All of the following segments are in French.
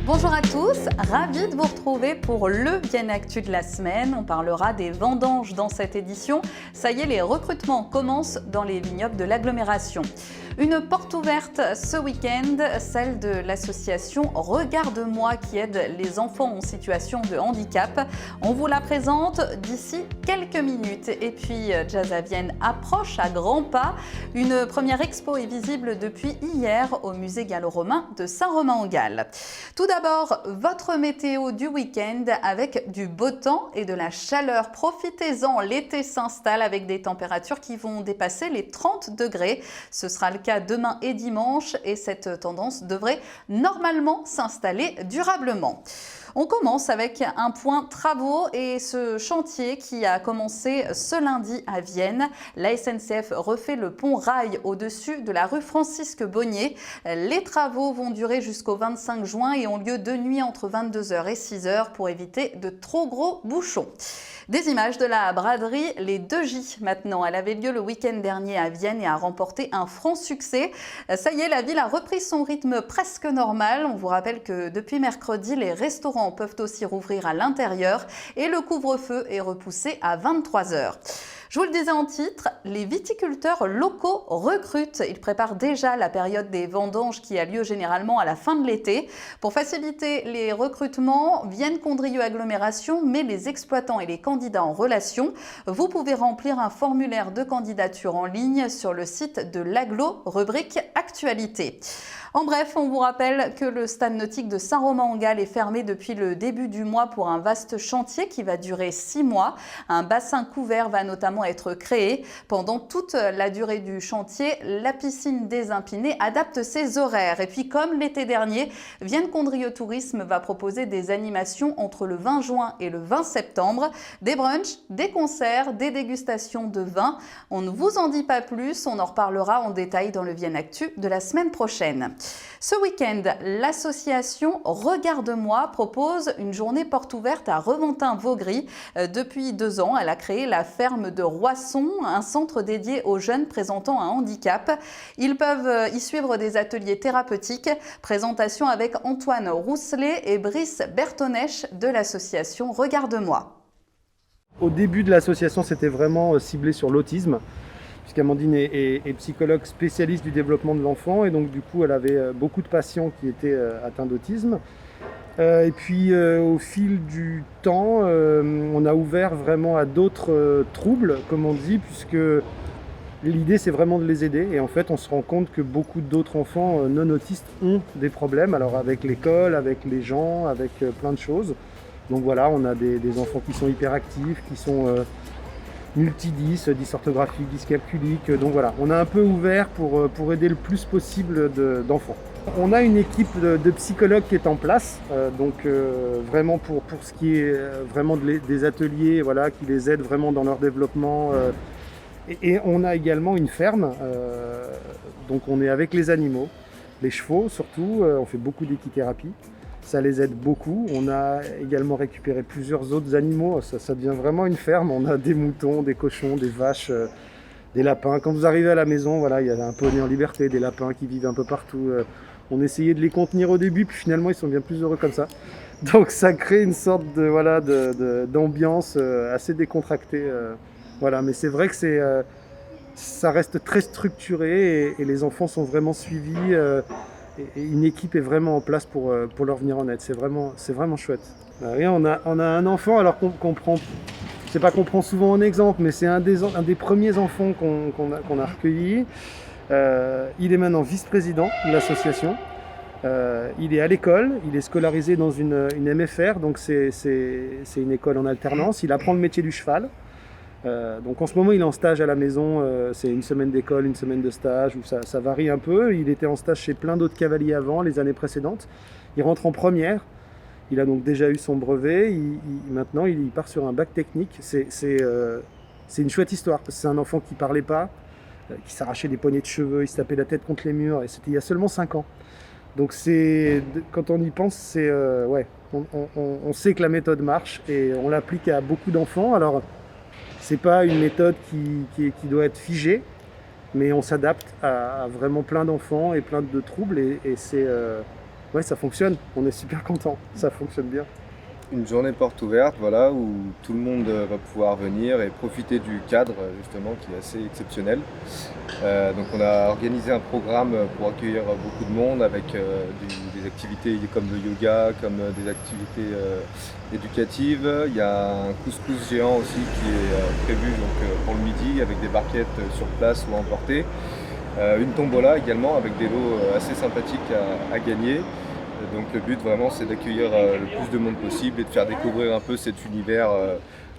Bonjour à tous, ravi de vous retrouver pour le Bien Actu de la semaine. On parlera des vendanges dans cette édition. Ça y est, les recrutements commencent dans les vignobles de l'agglomération. Une porte ouverte ce week-end, celle de l'association Regarde-moi qui aide les enfants en situation de handicap. On vous la présente d'ici quelques minutes. Et puis Jazz à Vienne approche à grands pas. Une première expo est visible depuis hier au musée gallo-romain de Saint-Romain-en-Galles. Tout d'abord, votre météo du week-end avec du beau temps et de la chaleur. Profitez-en, l'été s'installe avec des températures qui vont dépasser les 30 degrés. Ce sera le cas demain et dimanche et cette tendance devrait normalement s'installer durablement. On commence avec un point travaux et ce chantier qui a commencé ce lundi à Vienne. La SNCF refait le pont rail au-dessus de la rue Francisque-Bonnier. Les travaux vont durer jusqu'au 25 juin et ont lieu de nuit entre 22h et 6h pour éviter de trop gros bouchons. Des images de la braderie Les 2J maintenant. Elle avait lieu le week-end dernier à Vienne et a remporté un franc succès. Ça y est, la ville a repris son rythme presque normal. On vous rappelle que depuis mercredi, les restaurants peuvent aussi rouvrir à l'intérieur et le couvre-feu est repoussé à 23h. Je vous le disais en titre, les viticulteurs locaux recrutent. Ils préparent déjà la période des vendanges qui a lieu généralement à la fin de l'été. Pour faciliter les recrutements, Vienne Condrieu Agglomération met les exploitants et les candidats en relation. Vous pouvez remplir un formulaire de candidature en ligne sur le site de l'Agglo, rubrique Actualité. En bref, on vous rappelle que le stade nautique de Saint-Romain-en-Galles est fermé depuis le début du mois pour un vaste chantier qui va durer 6 mois. Un bassin couvert va notamment être créé. Pendant toute la durée du chantier, la piscine des Impinés adapte ses horaires. Et puis comme l'été dernier, Vienne Condrieu Tourisme va proposer des animations entre le 20 juin et le 20 septembre. Des brunchs, des concerts, des dégustations de vin. On ne vous en dit pas plus, on en reparlera en détail dans le Vienne Actu de la semaine prochaine. Ce week-end, l'association Regarde-moi propose une journée porte ouverte à Reventin-Vaugry. Depuis 2 ans, elle a créé la ferme de Roisson, un centre dédié aux jeunes présentant un handicap. Ils peuvent y suivre des ateliers thérapeutiques. Présentation avec Antoine Rousselet et Brice Bertonèche de l'association Regarde-moi. Au début de l'association, c'était vraiment ciblé sur l'autisme, puisqu'Amandine est psychologue spécialiste du développement de l'enfant, et donc du coup elle avait beaucoup de patients qui étaient atteints d'autisme. Et puis au fil du temps, on a ouvert vraiment à d'autres troubles, comme on dit, puisque l'idée c'est vraiment de les aider, et en fait on se rend compte que beaucoup d'autres enfants non autistes ont des problèmes, alors avec l'école, avec les gens, avec plein de choses. Donc voilà, on a des enfants qui sont hyperactifs, qui sont multidys, dysorthographiques, dyscalculiques. Donc voilà, on a un peu ouvert pour aider le plus possible d'enfants. On a une équipe de psychologues qui est en place, vraiment pour ce qui est vraiment des ateliers, voilà, qui les aident vraiment dans leur développement. Et on a également une ferme, donc on est avec les animaux, les chevaux surtout, on fait beaucoup d'équithérapie. Ça les aide beaucoup. On a également récupéré plusieurs autres animaux. Ça devient vraiment une ferme. On a des moutons, des cochons, des vaches, des lapins. Quand vous arrivez à la maison, voilà, il y a un poney en liberté, des lapins qui vivent un peu partout. On essayait de les contenir au début, puis finalement ils sont bien plus heureux comme ça. Donc ça crée une sorte d'ambiance assez décontractée. Voilà. Mais c'est vrai que ça reste très structuré et les enfants sont vraiment suivis. Et une équipe est vraiment en place pour leur venir en aide. C'est vraiment chouette. On a un enfant, alors qu'on prend, je sais pas qu'on prend souvent en exemple, mais c'est un des premiers enfants qu'on a recueillis. Il est maintenant vice-président de l'association. Il est à l'école, il est scolarisé dans une MFR, donc c'est une école en alternance. Il apprend le métier du cheval. Donc en ce moment il est en stage à la maison, c'est une semaine d'école, une semaine de stage, où ça varie un peu. Il était en stage chez plein d'autres cavaliers avant, les années précédentes. Il rentre en première, il a donc déjà eu son brevet, maintenant il part sur un bac technique. C'est une chouette histoire, parce que c'est un enfant qui parlait pas, qui s'arrachait des poignées de cheveux, il se tapait la tête contre les murs, et c'était il y a seulement 5 ans. Donc quand on y pense, on sait que la méthode marche, et on l'applique à beaucoup d'enfants. Alors c'est pas une méthode qui doit être figée, mais on s'adapte à vraiment plein d'enfants et plein de troubles, et ouais, ça fonctionne, on est super content, ça fonctionne bien. Une journée porte ouverte, voilà, où tout le monde va pouvoir venir et profiter du cadre justement qui est assez exceptionnel. Donc on a organisé un programme pour accueillir beaucoup de monde avec des activités comme le yoga, comme des activités éducatives. Il y a un couscous géant aussi qui est prévu donc, pour le midi avec des barquettes sur place ou à emporter. Une tombola également avec des lots assez sympathiques à gagner. Donc le but vraiment c'est d'accueillir le plus de monde possible et de faire découvrir un peu cet univers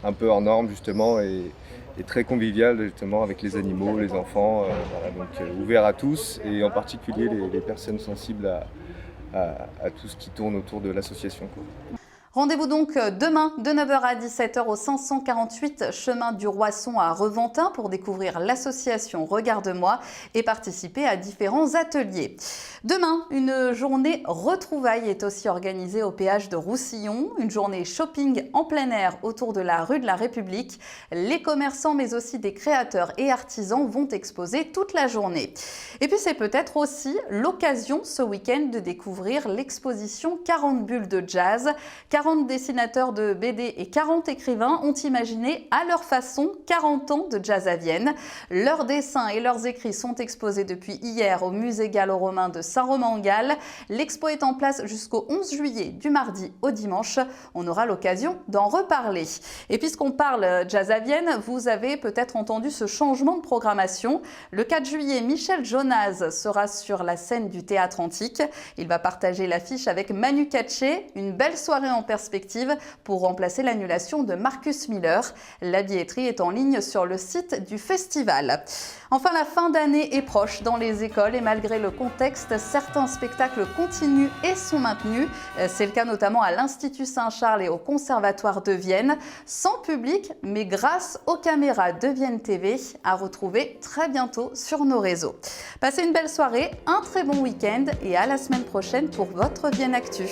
un peu hors norme justement et très convivial justement avec les animaux, les enfants, voilà, donc ouvert à tous et en particulier les personnes sensibles à tout ce qui tourne autour de l'association, quoi. Rendez-vous donc demain de 9h à 17h au 548 chemin du Roisson à Reventin pour découvrir l'association Regarde-moi et participer à différents ateliers. Demain, une journée retrouvailles est aussi organisée au péage de Roussillon, une journée shopping en plein air autour de la rue de la République. Les commerçants mais aussi des créateurs et artisans vont exposer toute la journée. Et puis c'est peut-être aussi l'occasion ce week-end de découvrir l'exposition 40 bulles de jazz. 40 dessinateurs de BD et 40 écrivains ont imaginé à leur façon 40 ans de jazz à Vienne. Leurs dessins et leurs écrits sont exposés depuis hier au musée gallo-romain de Saint-Romain-en-Galles. L'expo est en place jusqu'au 11 juillet, du mardi au dimanche. On aura l'occasion d'en reparler. Et puisqu'on parle jazz à Vienne, vous avez peut-être entendu ce changement de programmation. Le 4 juillet, Michel Jonas sera sur la scène du Théâtre Antique. Il va partager l'affiche avec Manu Katché, une belle soirée en perspective pour remplacer l'annulation de Marcus Miller. La billetterie est en ligne sur le site du festival. Enfin, la fin d'année est proche dans les écoles et malgré le contexte, certains spectacles continuent et sont maintenus. C'est le cas notamment à l'Institut Saint-Charles et au Conservatoire de Vienne, sans public, mais grâce aux caméras de Vienne TV, à retrouver très bientôt sur nos réseaux. Passez une belle soirée, un très bon week-end et à la semaine prochaine pour votre Vienne Actu.